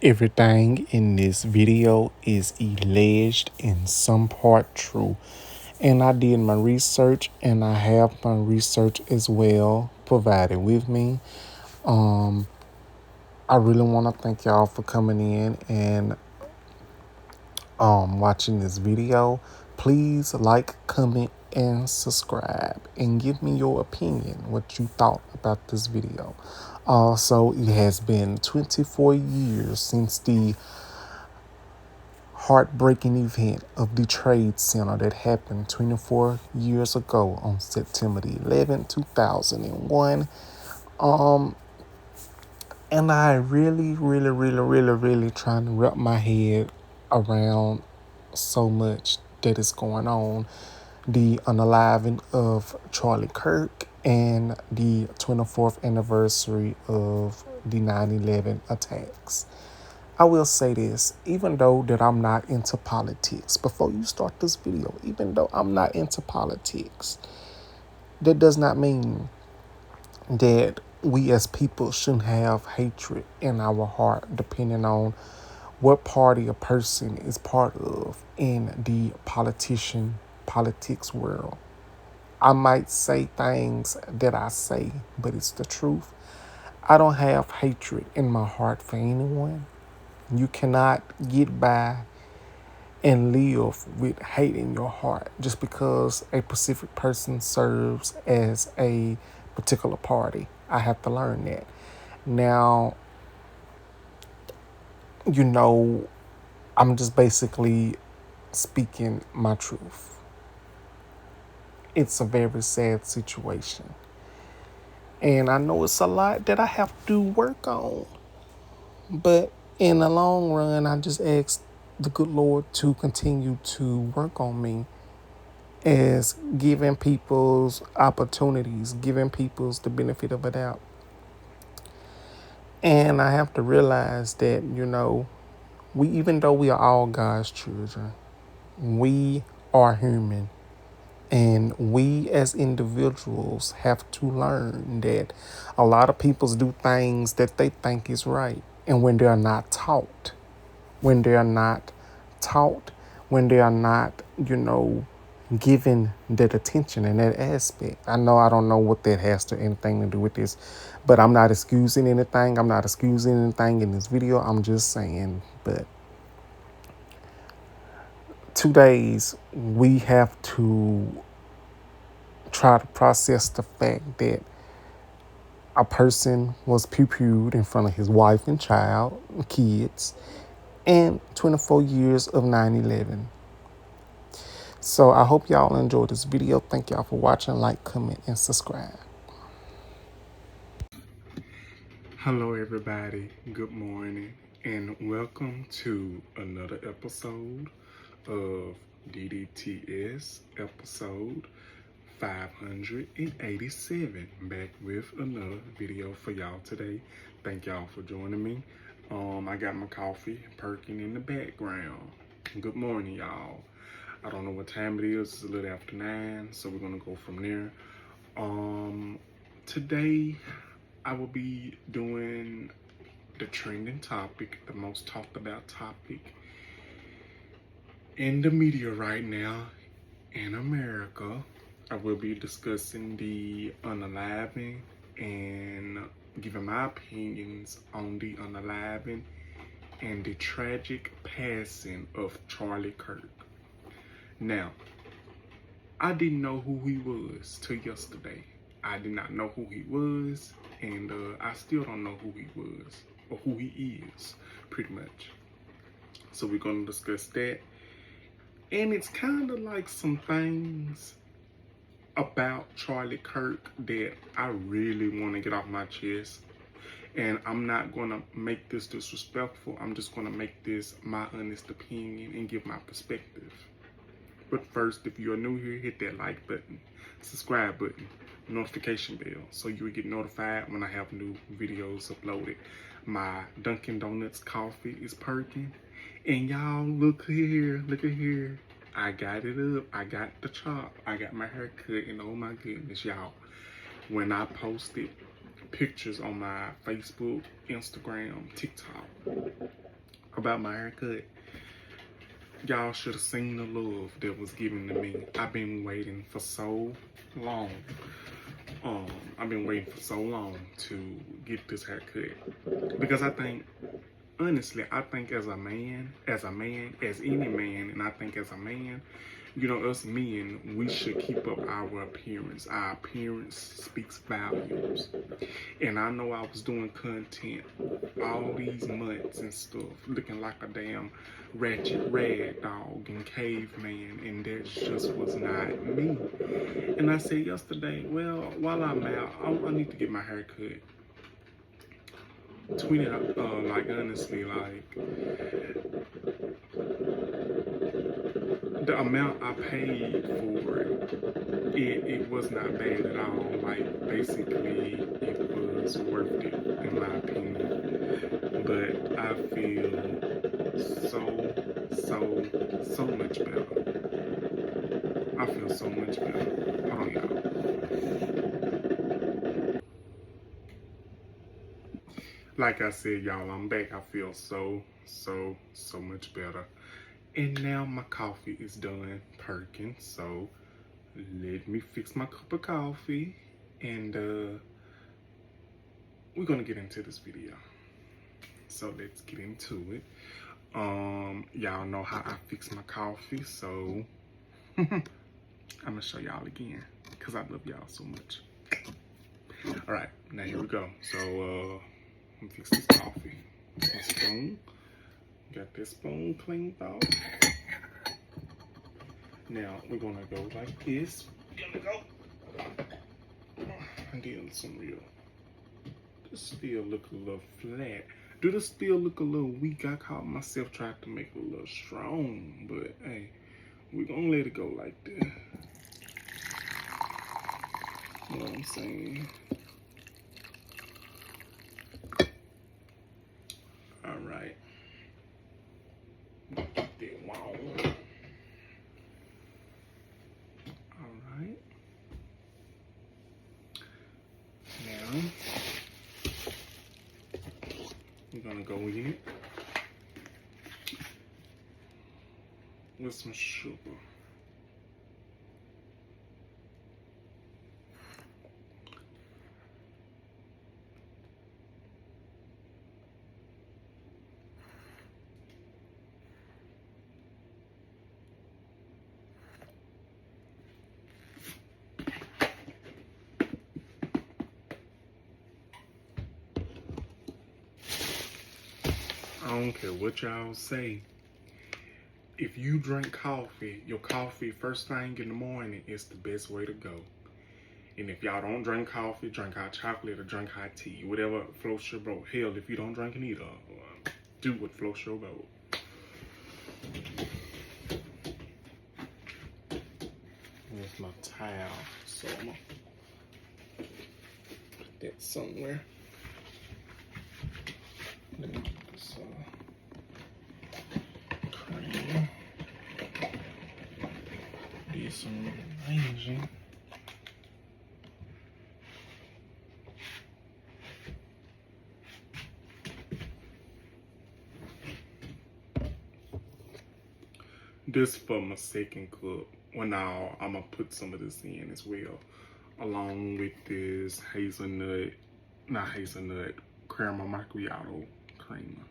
Everything in this video is alleged and some part true. And I did my research and I have my research as well provided with me. I really want to thank y'all for coming in and watching this video. Please like, comment, and subscribe and give me your opinion, what you thought about this video. Also, it has been 24 years since the heartbreaking event of the Trade Center that happened 24 years ago on September the 11th, 2001. And I really trying to wrap my head around so much that is going on. The unaliving of Charlie Kirk and the 24th anniversary of the 9/11 attacks. I will say this, even though that I'm not into politics, before you start this video, even though I'm not into politics, that does not mean that we as people shouldn't have hatred in our heart, depending on what party a person is part of in the politics world. I might say things that I say, but it's the truth. I don't have hatred in my heart for anyone. You cannot get by and live with hate in your heart just because a specific person serves as a particular party. I have to learn that. Now, I'm just basically speaking my truth. It's a very sad situation. And I know it's a lot that I have to work on. But in the long run, I just ask the good Lord to continue to work on me as giving people's opportunities, giving people's the benefit of a doubt. And I have to realize that, we, even though we are all God's children, we are human. And we as individuals have to learn that a lot of people do things that they think is right. And when they are not taught, when they are not taught, when they are not, given that attention and that aspect. I know I don't know what that has to anything to do with this, but I'm not excusing anything. I'm not excusing anything in this video. I'm just saying, but 2 days we have to try to process the fact that a person was pew-pewed in front of his wife and child, kids, and 24 years of 9/11. So I hope y'all enjoyed this video. Thank y'all for watching. Like, comment, and subscribe. Hello, everybody. Good morning, and welcome to another episode of DDTS, episode 587. Back with another video for y'all today. Thank y'all for joining me. I got my coffee perking in the background. Good morning, y'all. I don't know what time it is. It's a little after 9, so we're gonna go from there. Today I will be doing the trending topic, the most talked about topic in the media right now in America. I will be discussing the unaliving and giving my opinions on the unaliving and the tragic passing of Charlie Kirk. Now, I didn't know who he was till yesterday. I did not know who he was, and I still don't know who he was or who he is, pretty much. So we're going to discuss that. And it's kind of like some things about Charlie Kirk that I really want to get off my chest. And I'm not going to make this disrespectful. I'm just going to make this my honest opinion and give my perspective. But first, if you're new here, hit that like button, subscribe button, notification bell, so you will get notified when I have new videos uploaded. My Dunkin' Donuts coffee is perking. And y'all, look at here. I got it up. I got the chop. I got my hair cut. And oh my goodness, y'all. When I posted pictures on my Facebook, Instagram, TikTok, about my haircut. Y'all should have seen the love that was given to me. I've been waiting for so long. I've been waiting for so long to get this haircut. Because I think, honestly, I think as any man, and I think as a man, you know, us men, we should keep up our appearance. Our appearance speaks volumes. And I know I was doing content all these months and stuff, looking like a damn ratchet rag dog and caveman, and that just was not me. And I said yesterday, well, while I'm out, I need to get my hair cut. Tweeted, like, honestly, like, the amount I paid for it was not bad at all. Like, basically, it was worth it, in my opinion. But I feel so much better. I feel so much better. Hold on, y'all. Like I said, y'all, I'm back. I feel so much better. And now my coffee is done perking, so let me fix my cup of coffee, and we're gonna get into this video. So let's get into it. Y'all know how I fix my coffee, so I'm gonna show y'all again, because I love y'all so much. All right, now here we go. So let me fix this coffee. My spoon. Got this spoon cleaned off. Now we're gonna go like this. We're gonna go. And then some real. This still look a little flat. Do this still look a little weak? I caught myself trying to make it a little strong, but hey, we're gonna let it go like that. You know what I'm saying? All right. Alright. Now we're gonna go in it with some sugar. I don't care what y'all say. If you drink coffee, your coffee first thing in the morning is the best way to go. And if y'all don't drink coffee, drink hot chocolate or drink hot tea, whatever floats your boat. Hell, if you don't drink it either, do what floats your boat. Here's my towel, so I'm gonna put that somewhere. Let me get this cream. Need some arranging. This for my second cup. Well, now I'm gonna put some of this in as well, along with this caramel macchiato creamer.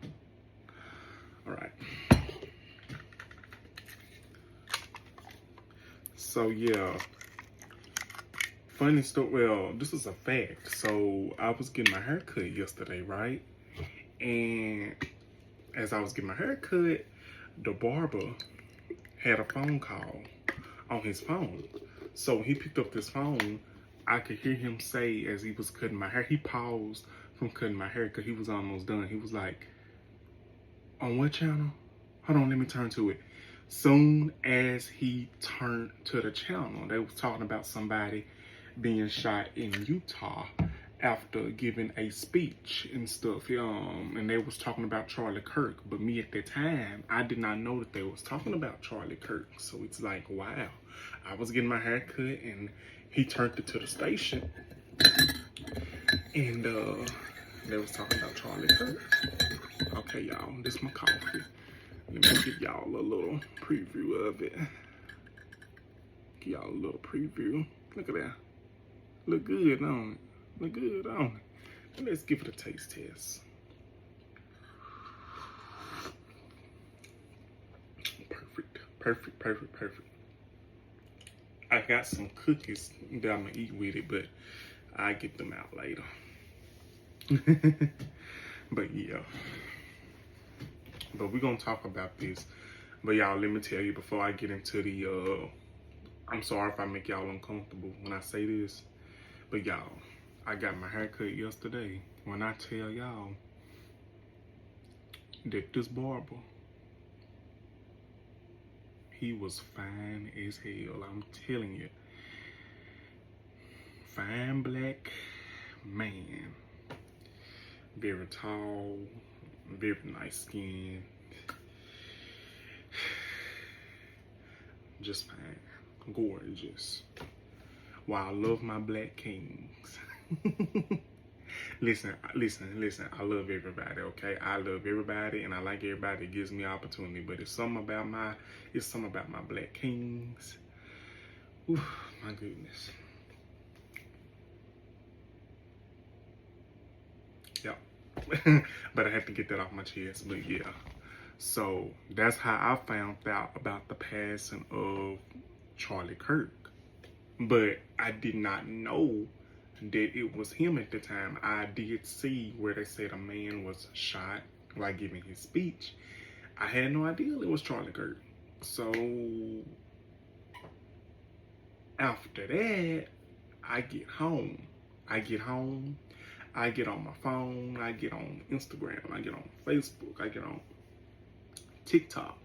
All right. So yeah, funny story. Well, this is a fact. So I was getting my hair cut yesterday, right? And as I was getting my hair cut, the barber had a phone call on his phone. So he picked up this phone. I could hear him say as he was cutting my hair, he paused from cutting my hair because he was almost done. He was like, on what channel? Hold on, let me turn to it. Soon as he turned to the channel, they was talking about somebody being shot in Utah after giving a speech and stuff. And they was talking about Charlie Kirk, but me at the time, I did not know that they was talking about Charlie Kirk. So it's like, wow. I was getting my hair cut and he turned it to the station and they was talking about Charlie Kirk. Okay, y'all, this is my coffee. Let me give y'all a little preview of it. Give y'all a little preview. Look at that. Look good, don't it? Look good, don't it? And let's give it a taste test. Perfect, perfect, perfect, perfect. I got some cookies that I'm gonna eat with it, but I get them out later. But yeah. But we're gonna talk about this. But y'all, let me tell you before I get into the I'm sorry if I make y'all uncomfortable when I say this. But y'all, I got my hair cut yesterday. When I tell y'all that this barber, he was fine as hell. I'm telling you. Fine black man. Very tall, very nice skin. Just fine. Gorgeous. Well, I love my black kings. Listen, I love everybody, okay? I love everybody and I like everybody that gives me opportunity, but it's something about my black kings. Ooh, my goodness. Yeah. But I have to get that off my chest, but yeah. So that's how I found out about the passing of Charlie Kirk. But I did not know that it was him at the time. I did see where they said a man was shot while giving his speech. I had no idea it was Charlie Kirk. So after that, I get home. I get on my phone, I get on Instagram, I get on Facebook, I get on TikTok.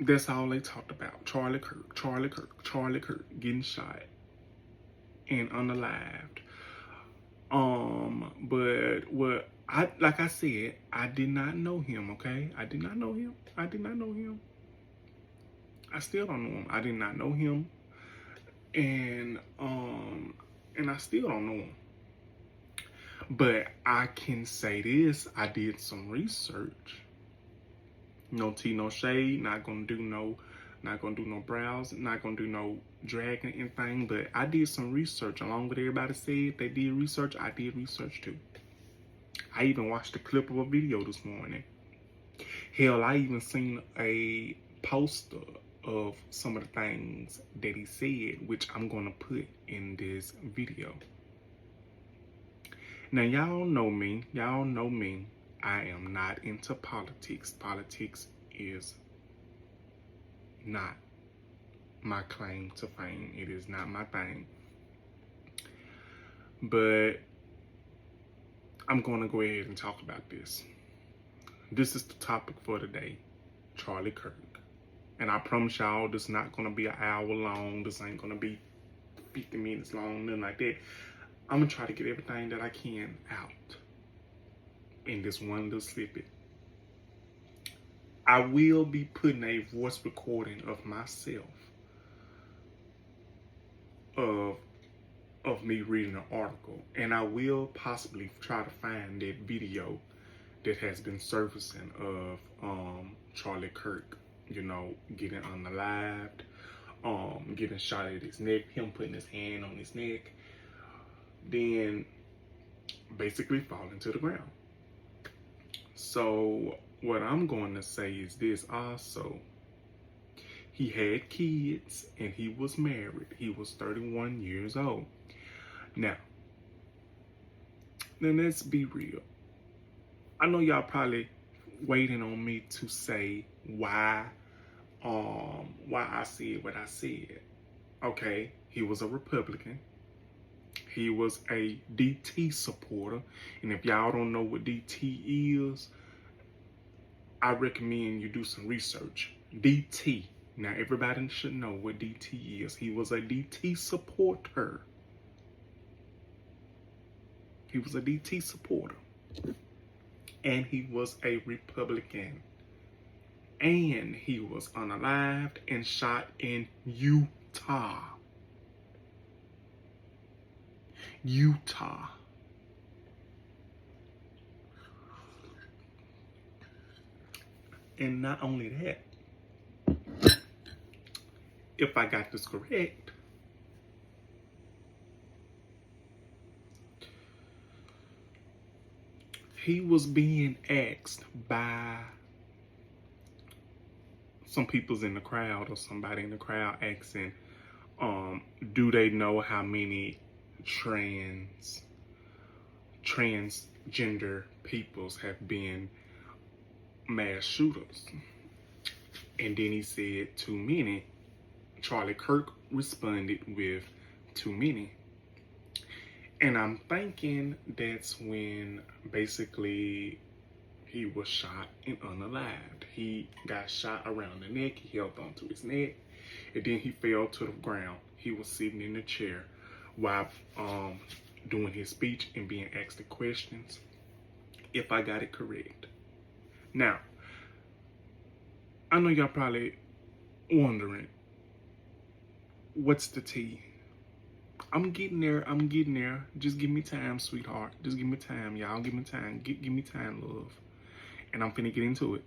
That's all they talked about. Charlie Kirk getting shot and unalived. But like I said, I did not know him, okay? I did not know him. I still don't know him. I did not know him. And I still don't know him. But I can say this, I did some research. No tea, no shade, not gonna do no brows, not gonna do no dragging anything, but I did some research along with everybody said they did research. I did research too. I even watched a clip of a video this morning. Hell, I even seen a poster of some of the things that he said, which I'm gonna put in this video. Now, y'all know me. I am not into politics. Politics is not my claim to fame. It is not my thing. But I'm going to go ahead and talk about this. This is the topic for today, Charlie Kirk. And I promise y'all, this is not going to be an hour long. This ain't going to be 50 minutes long, nothing like that. I'm going to try to get everything that I can out in this one little snippet. I will be putting a voice recording of myself of me reading an article, and I will possibly try to find that video that has been surfacing of Charlie Kirk, getting unalived, getting shot at his neck, him putting his hand on his neck, then basically falling to the ground. So what I'm going to say is this also. He had kids and he was married. He was 31 years old. Now let's be real. I know y'all probably waiting on me to say why I said what I said. Okay, he was a Republican. He was a DT supporter. And if y'all don't know what DT is, I recommend you do some research. DT. Now, everybody should know what DT is. He was a DT supporter. He was a DT supporter. And he was a Republican. And he was unalived and shot in Utah. And not only that, if I got this correct, he was being asked by some people's in the crowd or somebody in the crowd asking, do they know how many transgender peoples have been mass shooters? And then he said too many. Charlie Kirk responded with too many. And I'm thinking that's when basically he was shot and unalived. He got shot around the neck, he held onto his neck, and then he fell to the ground. He was sitting in a chair while doing his speech and being asked the questions, if I got it correct. Now, I know y'all probably wondering, what's the tea? I'm getting there. Just give me time, sweetheart. Just give me time, y'all. Give me time. Give me time, love. And I'm finna get into it.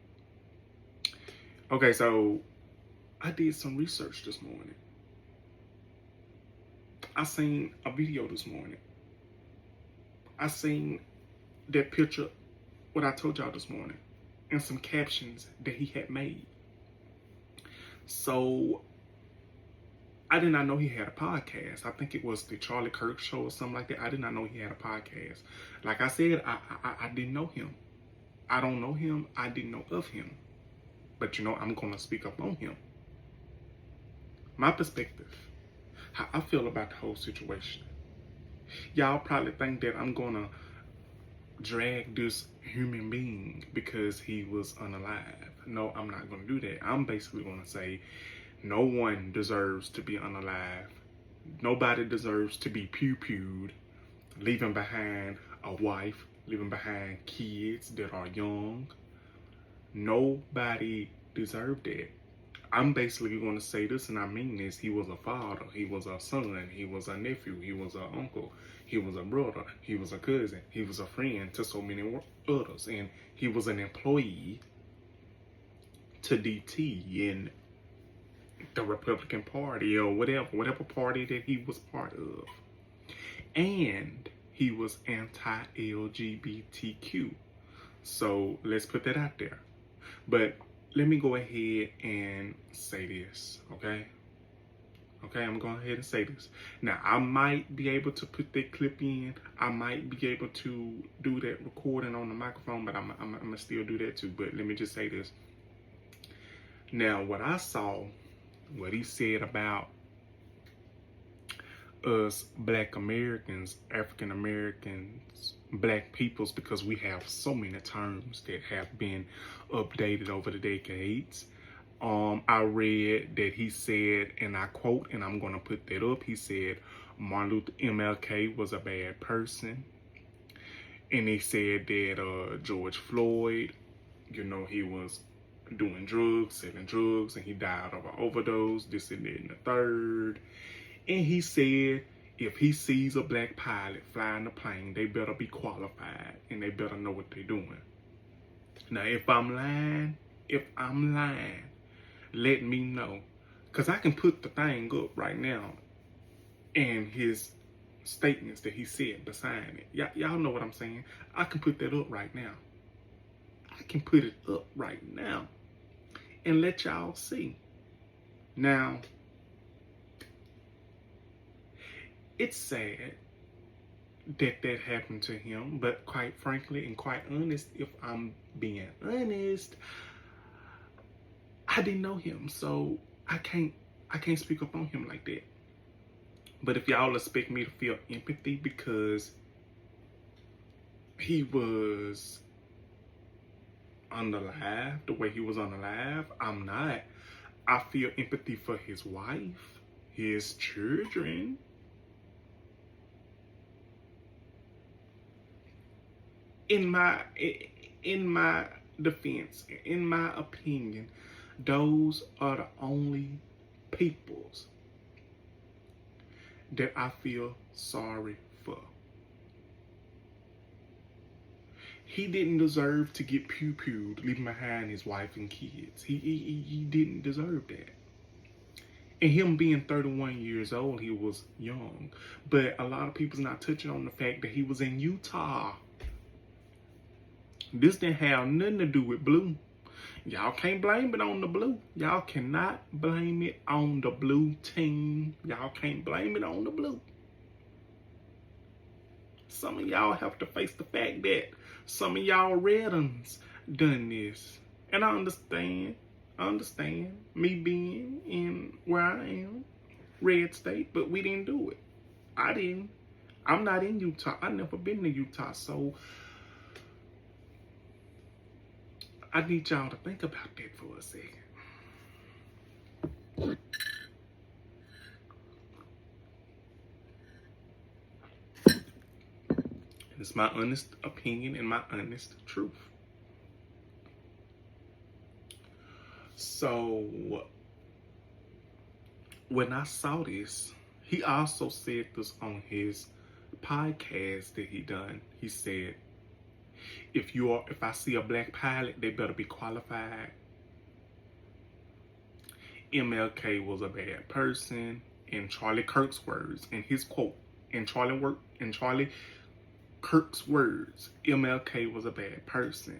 Okay, so I did some research this morning. I seen a video this morning. I seen that picture, what I told y'all this morning, and some captions that he had made. So I did not know he had a podcast. I think it was the Charlie Kirk show or something like that. I did not know he had a podcast. Like I said, I didn't know him. I don't know him. I didn't know of him. But you know, I'm going to speak up on him. My perspective, how I feel about the whole situation. Y'all probably think that I'm going to drag this human being because he was unalive. No, I'm not going to do that. I'm basically going to say no one deserves to be unalive. Nobody deserves to be pew-pewed, leaving behind a wife, leaving behind kids that are young. Nobody deserved that. I'm basically going to say this, and I mean this. He was a father. He was a son. He was a nephew. He was an uncle. He was a brother. He was a cousin. He was a friend to so many others. And he was an employee to DT in the Republican Party or whatever party that he was part of. And he was anti-LGBTQ. So let's put that out there. But let me go ahead and say this, okay? Okay, I'm going ahead and say this. Now, I might be able to put that clip in. I might be able to do that recording on the microphone, but I'm going to still do that too. But let me just say this. Now, what I saw, what he said about us Black Americans, African Americans, Black peoples, because we have so many terms that have been updated over the decades. I read that he said, and I quote, and I'm going to put that up. He said MLK was a bad person. And he said that George Floyd, you know, he was doing drugs, selling drugs, and he died of an overdose, this and that and the third. And he said, if he sees a black pilot flying the plane, they better be qualified and they better know what they're doing. Now, if I'm lying, let me know. Because I can put the thing up right now and his statements that he said beside it. Y'all know what I'm saying? I can put that up right now. I can put it up right now and let y'all see. Now, it's sad that that happened to him, but quite frankly and quite honest, if I'm being honest, I didn't know him, so I can't speak up on him like that. But if y'all expect me to feel empathy because he was unalive, the way he was unalive, I'm not. I feel empathy for his wife, his children. In my defense, in my opinion, those are the only peoples that I feel sorry for. He didn't deserve to get pew-pewed, leaving behind his wife and kids. He didn't deserve that. And him being 31 years old, he was young. But a lot of people's not touching on the fact that he was in Utah. This didn't have nothing to do with blue. Y'all can't blame it on the blue. Y'all cannot blame it on the blue team. Y'all can't blame it on the blue. Some of y'all have to face the fact that some of y'all red uns done this. And I understand me being in where I am, red state, but we didn't do it. I didn't. I'm not in Utah. I never been to Utah, so I need y'all to think about that for a second. It's my honest opinion and my honest truth. So when I saw this, he also said this on his podcast that he done. He said, if I see a black pilot, they better be qualified. MLK was a bad person, in Charlie Kirk's words, in his quote, in Charlie Kirk's words, MLK was a bad person.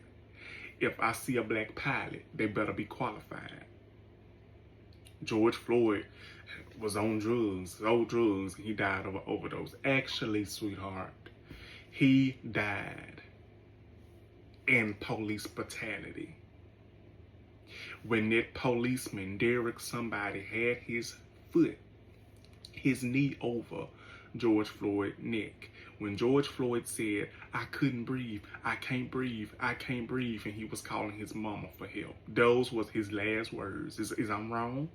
If I see a black pilot, they better be qualified. George Floyd was on drugs, he died of an overdose. Actually, sweetheart, he died in police brutality. When that policeman, Derek somebody, had his knee over George Floyd's neck. When George Floyd said, I couldn't breathe, I can't breathe, I can't breathe, and he was calling his mama for help. Those was his last words. Is I'm wrong?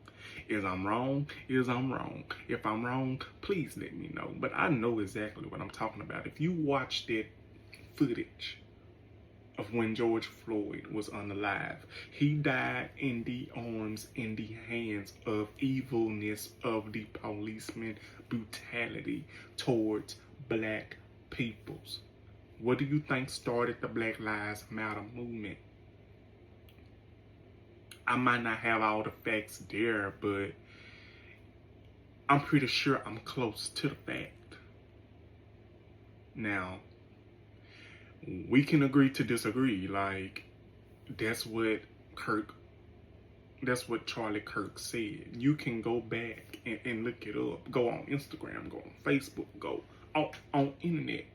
Is I'm wrong? Is I'm wrong? If I'm wrong, please let me know. But I know exactly what I'm talking about. If you watch that footage of when George Floyd was unalive, he died in the arms, in the hands of evilness of the policeman brutality towards black peoples. What do you think started the Black Lives Matter movement? I might not have all the facts there, but I'm pretty sure I'm close to the fact. Now, we can agree to disagree. Like, that's what Charlie Kirk said. You can go back and look it up. Go on Instagram, go on Facebook, go on internet.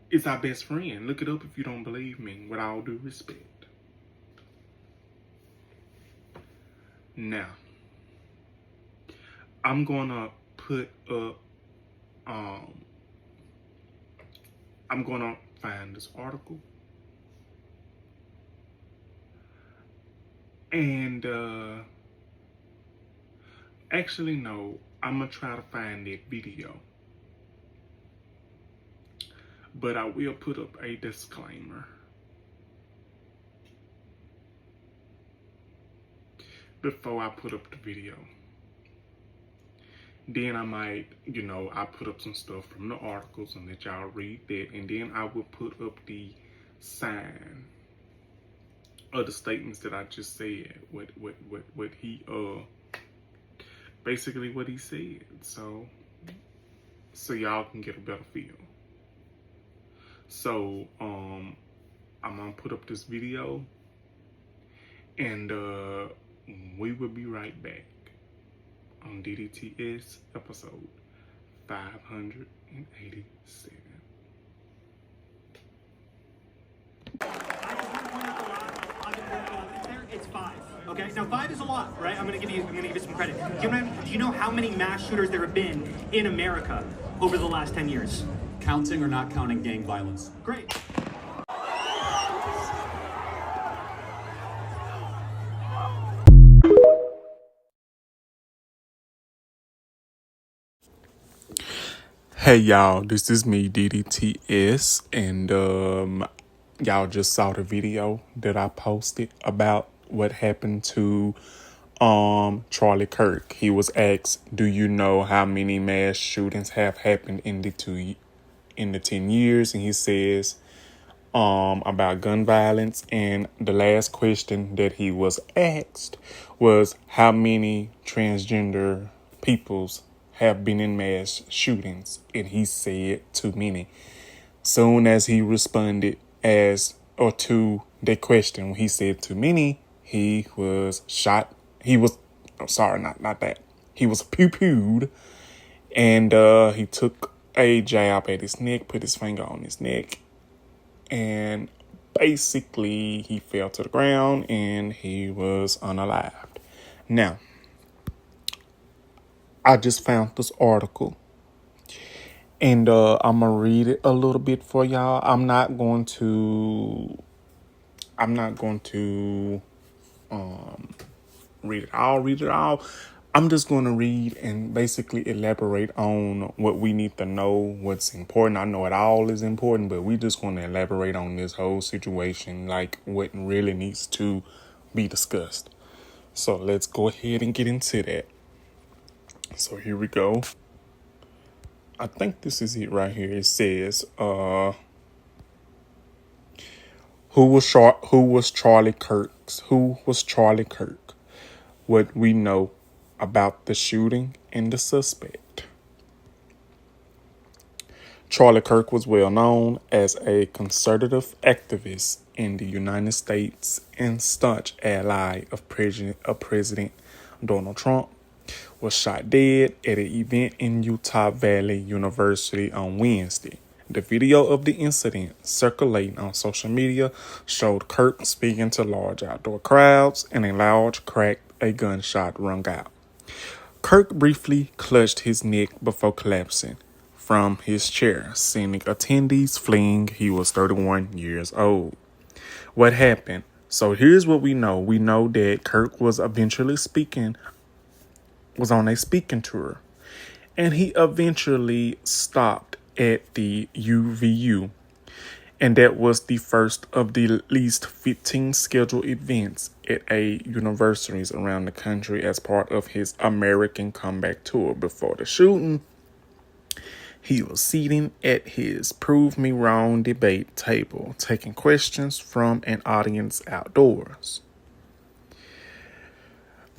It's our best friend. Look it up if you don't believe me, with all due respect. Now, I'm gonna put up, I'm gonna find this article. And, actually, no, I'm gonna try to find that video. But I will put up a disclaimer. Before I put up the video. Then I might, I put up some stuff from the articles and let y'all read that. And then I will put up the sign of the statements that I just said. What he, basically what he said. So y'all can get a better feel. So, I'm gonna put up this video, and we will be right back on DDTS episode 587. It's 5. Okay, now 5 is a lot, right? I'm gonna give you some credit. Do you know how many mass shooters there have been in America over the last 10 years? Counting or not counting gang violence? Great. Hey y'all, this is me, DDTS, and y'all just saw the video that I posted about what happened to Charlie Kirk. He was asked, do you know how many mass shootings have happened in the 10 years? And he says, about gun violence, and the last question that he was asked was how many transgender peoples have been in mass shootings, and he said too many. Soon as he responded to the question, when he said too many, he was shot. He was not that. He was pew-pewed, and he took a jab at his neck, put his finger on his neck, and basically he fell to the ground and he was unalived. Now, I just found this article, and I'm gonna read it a little bit for y'all. I'm not going to read it all. I'm just going to read and basically elaborate on what we need to know, what's important. I know it all is important, but we just going to elaborate on this whole situation, like what really needs to be discussed. So let's go ahead and get into that. So here we go. I think this is it right here. It says, who was Charlie Kirk? Who was Charlie Kirk? What we know about the shooting and the suspect. Charlie Kirk was well known as a conservative activist in the United States and staunch ally of President Donald Trump. Was shot dead at an event in Utah Valley University on Wednesday. The video of the incident circulating on social media showed Kirk speaking to large outdoor crowds, and a loud crack, a gunshot rung out. Kirk briefly clutched his neck before collapsing from his chair, sending attendees fleeing. He was 31 years old. What happened? So here's what we know. We know that Kirk was eventually on a speaking tour, and he eventually stopped at the UVU, and that was the first of the at least 15 scheduled events at universities around the country as part of his American comeback tour. Before the shooting, he was sitting at his Prove Me Wrong debate table, taking questions from an audience outdoors.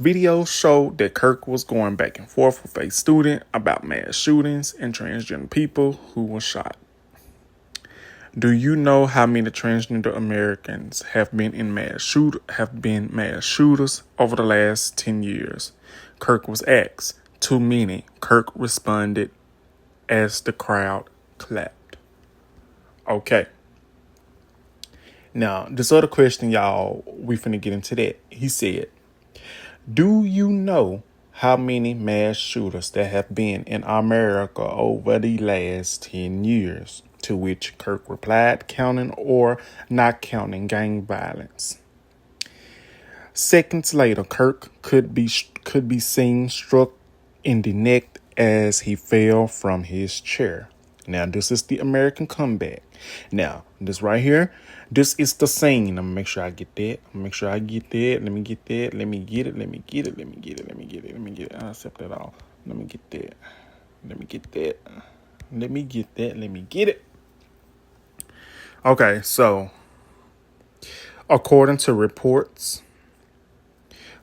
Videos showed that Kirk was going back and forth with a student about mass shootings and transgender people who were shot. Do you know how many transgender Americans have been mass shooters over the last 10 years? Kirk was asked. Too many. Kirk responded as the crowd clapped. Okay. Now, this other question, y'all, we finna get into that. He said, do you know how many mass shooters there have been in America over the last 10 years? To which Kirk replied, counting or not counting gang violence. Seconds later, Kirk could be seen struck in the neck as he fell from his chair. Now, this is the American comeback. Now, this right here, this is the scene. I'm gonna make sure I get that. Let me get that. Let me get it. I'll accept that all. Let me get that. Let me get it. Okay, so according to reports,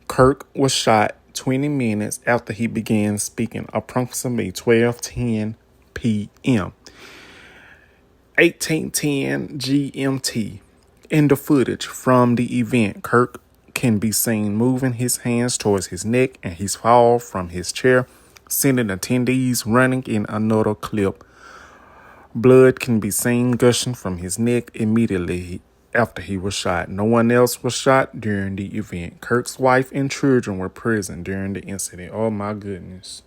Kirk was shot 20 minutes after he began speaking, approximately 12:10 p.m. 18:10 GMT. In the footage from the event, Kirk can be seen moving his hands towards his neck, and he's fall from his chair, sending attendees running. In another clip, blood can be seen gushing from his neck immediately after he was shot. No one else was shot during the event. Kirk's wife and children were present during the incident. Oh my goodness.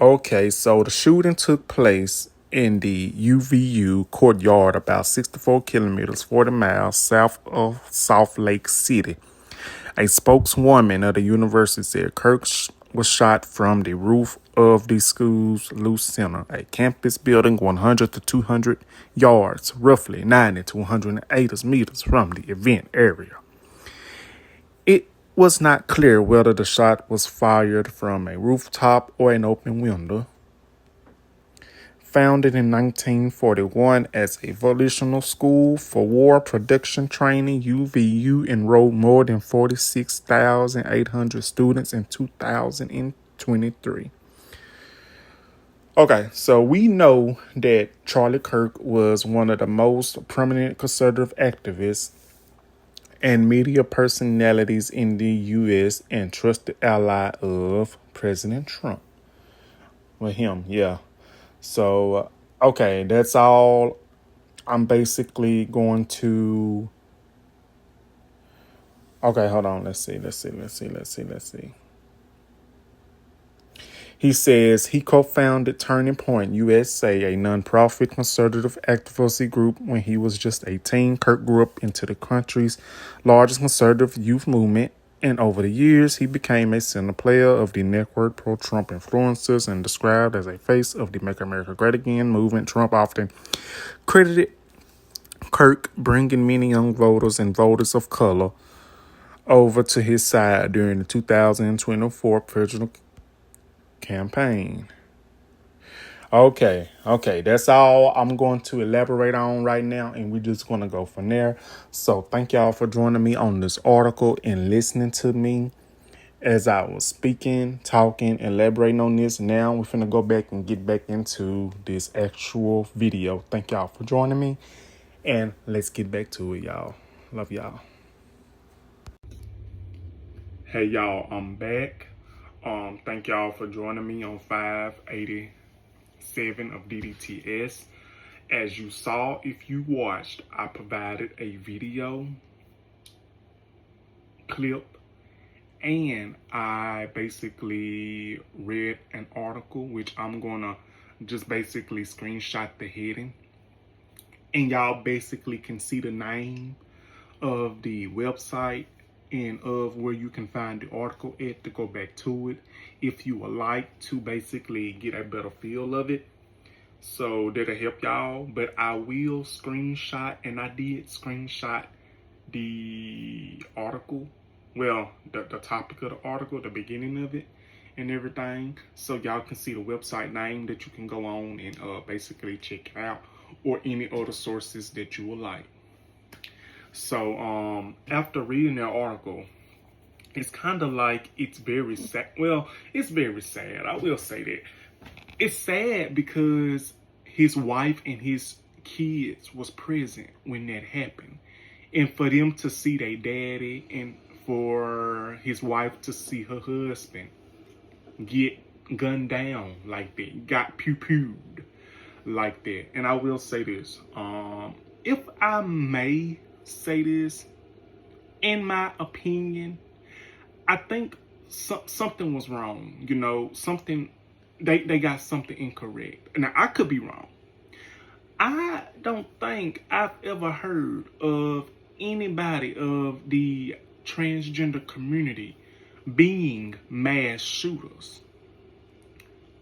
Okay, so the shooting took place in the UVU courtyard about 64 kilometers, 40 miles south of Salt Lake City. A spokeswoman of the university said Kirk was shot from the roof of the school's Luce Center, a campus building 100 to 200 yards, roughly 90 to 180 meters from the event area. It was not clear whether the shot was fired from a rooftop or an open window. Founded in 1941 as a vocational school for war production training, UVU enrolled more than 46,800 students in 2023. Okay, so we know that Charlie Kirk was one of the most prominent conservative activists and media personalities in the U.S. and trusted ally of President Trump. With him, yeah. So, okay, that's all. I'm basically going to. Okay, hold on. Let's see. He says he co-founded Turning Point USA, a nonprofit conservative advocacy group, when he was just 18. Kirk grew up into the country's largest conservative youth movement, and over the years, he became a center player of the network pro-Trump influencers and described as a face of the Make America Great Again movement. Trump often credited Kirk bringing many young voters and voters of color over to his side during the 2024 presidential campaign. Okay, that's all I'm going to elaborate on right now, and we're just going to go from there. So thank y'all for joining me on this article and listening to me as I was speaking, talking, elaborating on this. Now we're finna go back and get back into this actual video. Thank y'all for joining me, and let's get back to it, y'all. Love y'all. Hey y'all, I'm back. Thank y'all for joining me on 587 of DDTS. As you saw, if you watched, I provided a video clip, and I basically read an article, which I'm gonna just basically screenshot the heading, and y'all basically can see the name of the website and of where you can find the article at to go back to it if you would like to basically get a better feel of it. So that'll help y'all. But I will screenshot, and I did screenshot the article. Well, the topic of the article, the beginning of it and everything. So y'all can see the website name that you can go on and basically check it out, or any other sources that you would like. So after reading that article, it's kind of like, it's very sad. Well, it's very sad. I will say that. It's sad because his wife and his kids was present when that happened. And for them to see their daddy, and for his wife to see her husband get gunned down like that, got pew-pewed like that. And I will say this, if I may say this, in my opinion, I think something was wrong. You know, something, they got something incorrect. Now, I could be wrong. I don't think I've ever heard of anybody of the transgender community being mass shooters.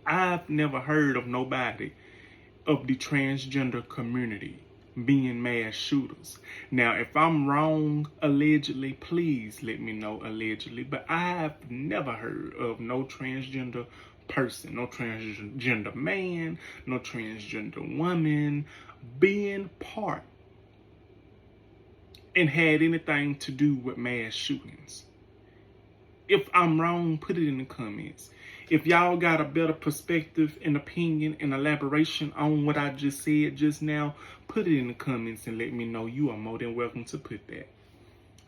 I've never heard of nobody of the transgender community being mass shooters. Now, if I'm wrong, allegedly, please let me know, allegedly. But I've never heard of no transgender person, no transgender man, no transgender woman being part and had anything to do with mass shootings. If I'm wrong, put it in the comments. If y'all got a better perspective and opinion and elaboration on what I just said just now, put it in the comments and let me know. You are more than welcome to put that.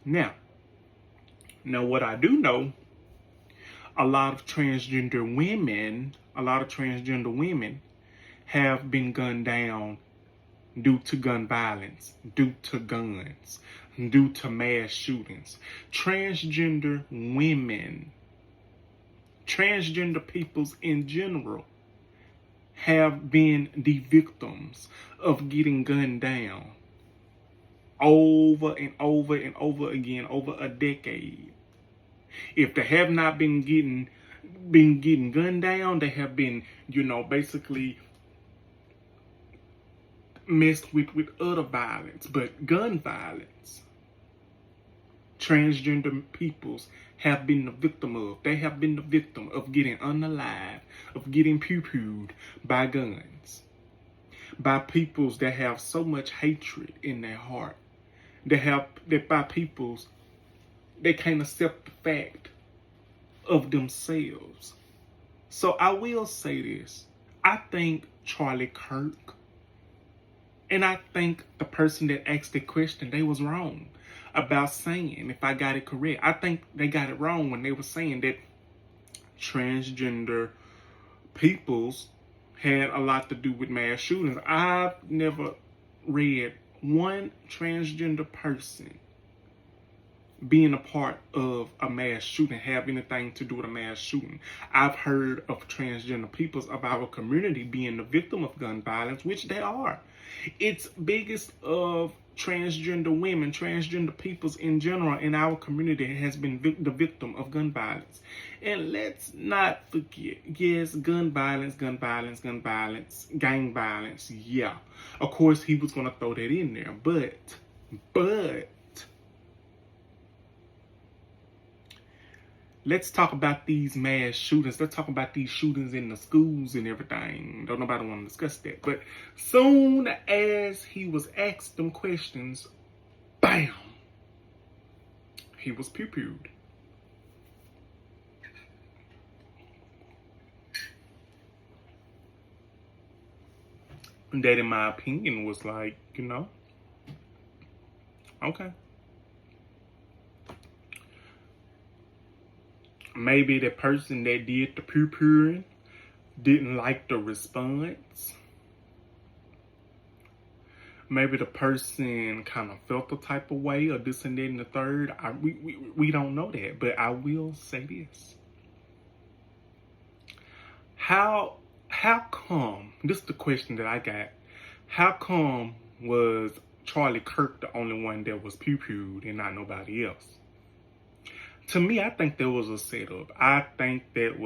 Now what I do know, a lot of transgender women have been gunned down due to gun violence, due to guns, due to mass shootings. Transgender women, transgender peoples in general, have been the victims of getting gunned down over and over and over again over a decade. If they have not been getting gunned down, they have been, basically messed with other violence, but gun violence, transgender peoples have been the victim of. They have been the victim of getting unalive, of getting pew-pewed by guns. by peoples that have so much hatred in their heart. That by peoples they can't accept the fact of themselves. So I will say this. I think Charlie Kirk and I think the person that asked the question, they was wrong about saying, if I got it correct, I think they got it wrong when they were saying that transgender peoples had a lot to do with mass shootings. I've never read one transgender person being a part of a mass shooting, have anything to do with a mass shooting. I've heard of transgender peoples of our community being the victim of gun violence, which they are. It's biggest of transgender women, transgender peoples in general in our community has been the victim of gun violence. And let's not forget, yes, gun violence, gang violence, yeah. Of course, he was going to throw that in there, but let's talk about these mass shootings. Let's talk about these shootings in the schools and everything. Don't nobody want to discuss that. But soon as he was asked them questions, bam, he was pew-pewed. That, in my opinion, was like, okay. Maybe the person that did the pew-pewing didn't like the response. Maybe the person kind of felt the type of way or this and that and the third. We don't know that, but I will say this. How come, this is the question that I got, how come was Charlie Kirk the only one that was pew-pewed and not nobody else? To me, I think there was a setup. I think they had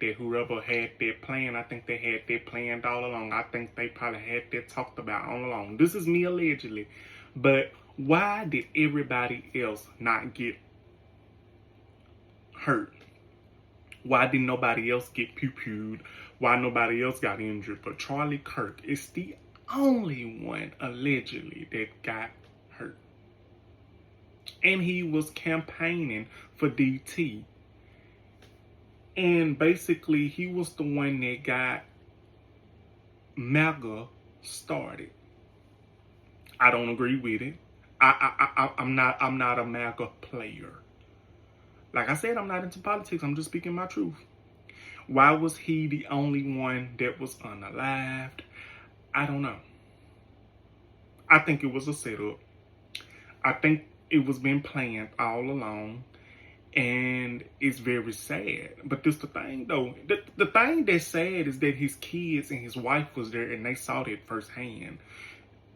that, whoever had that plan, I think they had that planned all along. I think they probably had that talked about all along. This is me allegedly. But why did everybody else not get hurt? Why did nobody else get pew-pewed? Why nobody else got injured? But Charlie Kirk is the only one allegedly that got hurt. And he was campaigning for DT. And basically, he was the one that got MAGA started. I don't agree with it. I'm not a MAGA player. Like I said, I'm not into politics. I'm just speaking my truth. Why was he the only one that was unalived? I don't know. I think it was a setup. I think it was been planned all along, and it's very sad. But this the thing, though. The thing that's sad is that his kids and his wife was there, and they saw that firsthand.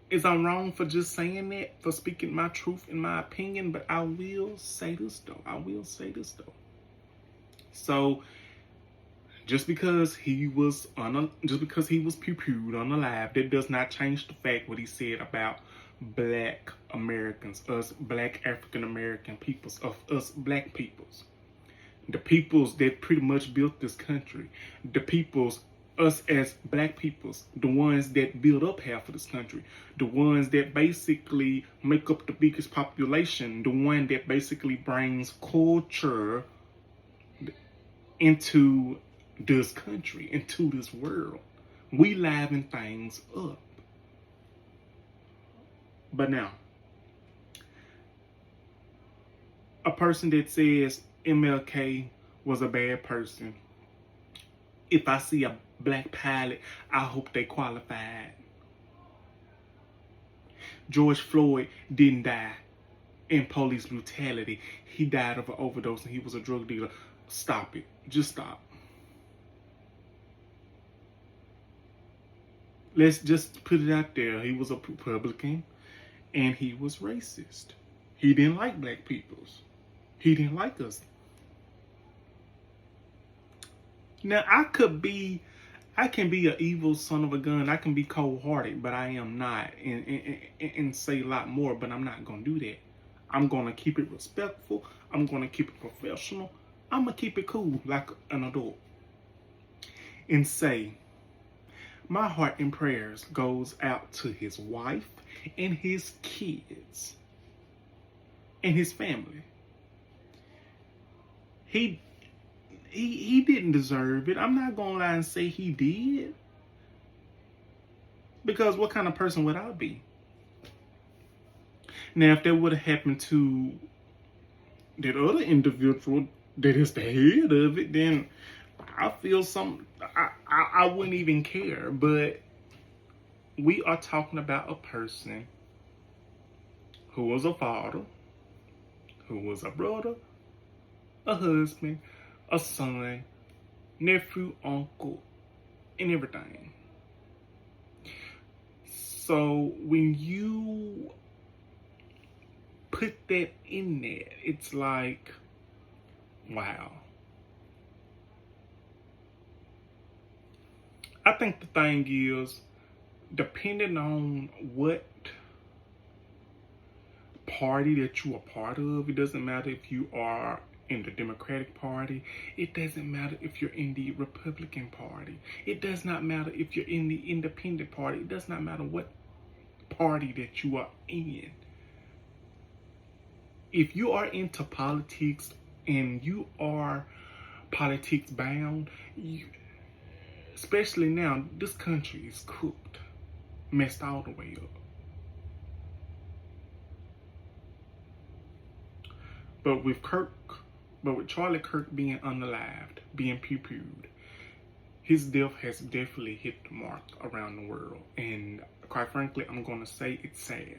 Is I'm wrong for just saying that, for speaking my truth in my opinion? But I will say this, though. So, just because he was pew-pewed unalive, that does not change the fact what he said about Black Americans, us Black African American peoples, of us Black peoples, the peoples that pretty much built this country, the peoples, us as Black peoples, the ones that build up half of this country, the ones that basically make up the biggest population, the one that basically brings culture into this country, into this world. We liven things up. But now, a person that says MLK was a bad person, if I see a black pilot, I hope they qualified. George Floyd didn't die in police brutality. He died of an overdose and he was a drug dealer. Stop it. Just stop. Let's just put it out there. He was a Republican. And he was racist. He didn't like Black peoples. He didn't like us. Now, I can be an evil son of a gun. I can be cold-hearted, but I am not. And say a lot more, but I'm not going to do that. I'm going to keep it respectful. I'm going to keep it professional. I'm going to keep it cool like an adult. And say, My heart and prayers goes out to his wife and his kids and his family. He didn't deserve it. I'm not gonna lie and say he did. Because what kind of person would I be? Now, if that would have happened to that other individual that is the head of it, then I feel I wouldn't even care. But we are talking about a person who was a father, who was a brother, a husband, a son, nephew, uncle, and everything. So when you put that in there, it's like, wow. I think the thing is, depending on what party that you are part of, it doesn't matter if you are in the Democratic Party, it doesn't matter if you're in the Republican Party, it does not matter if you're in the Independent Party, it does not matter what party that you are in. If you are into politics and you are politics bound, especially now, this country is cooked, messed all the way up. But with Charlie Kirk being unalived, being pew-pewed, his death has definitely hit the mark around the world. And quite frankly, I'm going to say it's sad.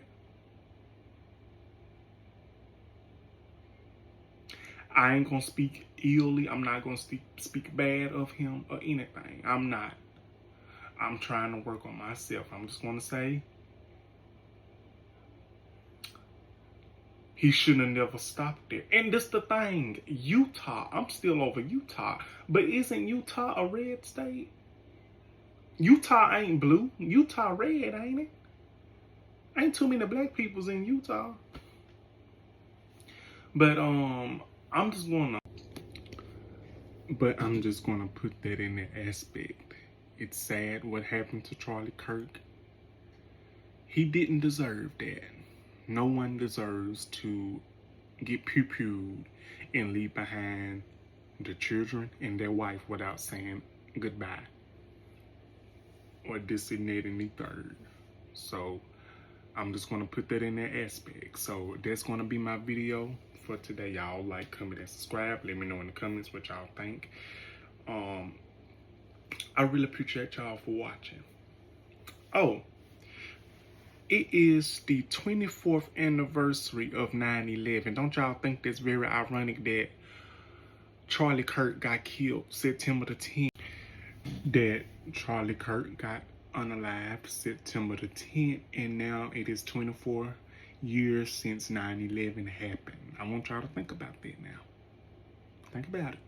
I ain't going to speak illy. I'm not going to speak bad of him or anything. I'm not. I'm trying to work on myself. I'm just going to say he shouldn't have never stopped there. And this the thing, Utah, I'm still over Utah. But isn't Utah a red state? Utah ain't blue. Utah red, ain't it? Ain't too many black peoples in Utah. But I'm just gonna put that in the aspect. It's sad what happened to Charlie Kirk. He didn't deserve that. No one deserves to get pew-pewed and leave behind the children and their wife without saying goodbye. Or this and that and the third. So I'm just gonna put that in that aspect. So that's gonna be my video for today. Y'all like, comment, and subscribe. Let me know in the comments what y'all think. I really appreciate y'all for watching. Oh, it is the 24th anniversary of 9/11. Don't y'all think that's very ironic that Charlie Kirk got killed September the 10th? That Charlie Kirk got unalived September the 10th, and now it is 24 years since 9/11 happened. I want y'all to think about that now. Think about it.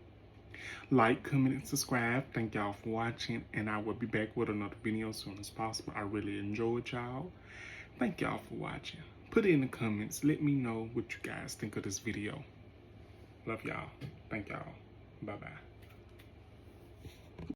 Like, comment, and subscribe. Thank y'all for watching, and I will be back with another video as soon as possible. I really enjoyed y'all. Thank y'all for watching. Put it in the comments. Let me know what you guys think of this video. Love y'all. Thank y'all. Bye-bye.